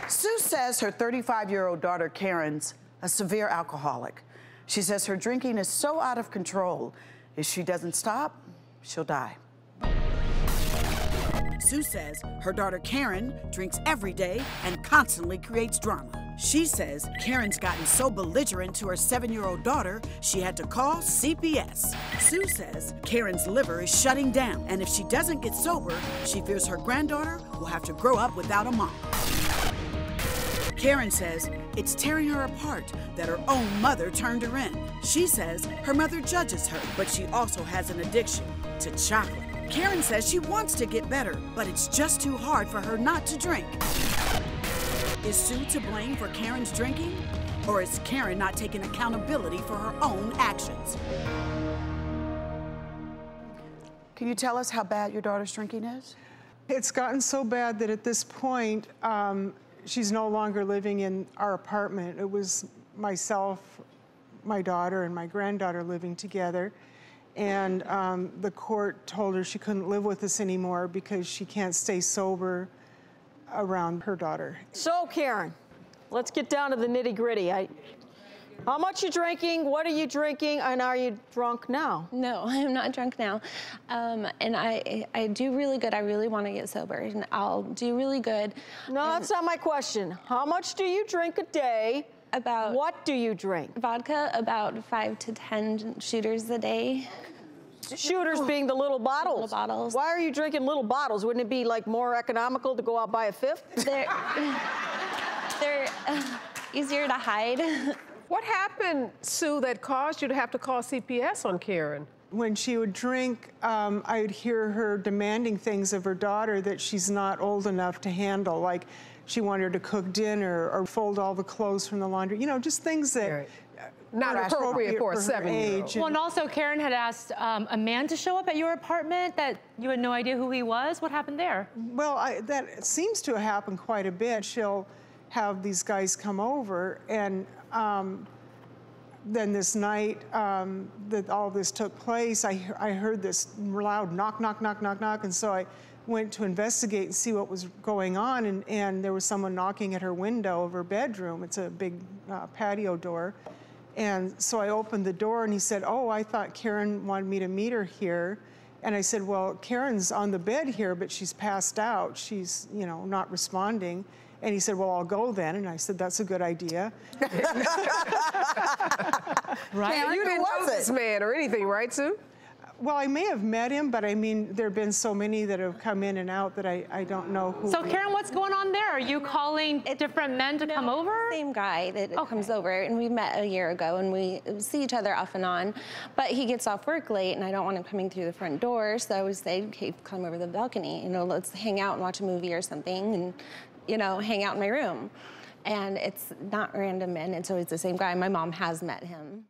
Sue says her 35-year-old daughter, Karen's a severe alcoholic. She says her drinking is so out of control. If she doesn't stop, she'll die. Sue says her daughter, Karen, drinks every day and constantly creates drama. She says Karen's gotten so belligerent to her 7-year-old daughter, she had to call CPS. Sue says Karen's liver is shutting down, and if she doesn't get sober, she fears her granddaughter will have to grow up without a mom. Karen says it's tearing her apart that her own mother turned her in. She says her mother judges her, but she also has an addiction to chocolate. Karen says she wants to get better, but it's just too hard for her not to drink. Is Sue to blame for Karen's drinking? Or is Karen not taking accountability for her own actions? Can you tell us how bad your daughter's drinking is? It's gotten so bad that at this point, she's no longer living in our apartment. It was myself, my daughter, and my granddaughter living together. And the court told her she couldn't live with us anymore because she can't stay sober around her daughter. So, Karen, let's get down to the nitty-gritty. How much are you drinking? What are you drinking? And are you drunk now? No, I'm not drunk now. And I do really good. I really want to get sober, and I'll do really good. No, that's not my question. How much do you drink a day? What do you drink? Vodka, about 5 to 10 shooters a day. Shooters being the little bottles. Little bottles. Why are you drinking little bottles? Wouldn't it be like more economical to go out buy a fifth? They're easier to hide. What happened, Sue, that caused you to have to call CPS on Karen? When she would drink, I would hear her demanding things of her daughter that she's not old enough to handle, like she wanted her to cook dinner or fold all the clothes from the laundry, you know, just things that not appropriate for a 7-year-old. Well, and also Karen had asked a man to show up at your apartment that you had no idea who he was. What happened there? Well, that seems to happen quite a bit. She'll have these guys come over, and then this night that all this took place, I heard this loud knock, knock, knock, knock, knock, and so I went to investigate and see what was going on, and there was someone knocking at her window of her bedroom. It's a big patio door. And so I opened the door, and he said, "Oh, I thought Karen wanted me to meet her here." And I said, "Well, Karen's on the bed here, but she's passed out. She's, you know, not responding." And he said, "Well, I'll go then." And I said, "That's a good idea." Right? Karen, you didn't know this man or anything, right, Sue? Well, I may have met him, but I mean, there have been so many that have come in and out that I don't know who. So, Karen, what's going on there? Are you calling different men to come over? Same guy that comes over, and we met a year ago, and we see each other off and on. But he gets off work late, and I don't want him coming through the front door, so I would say, "Okay, come over the balcony. You know, let's hang out and watch a movie or something, and you know, hang out in my room." And it's not random men; it's always the same guy. My mom has met him.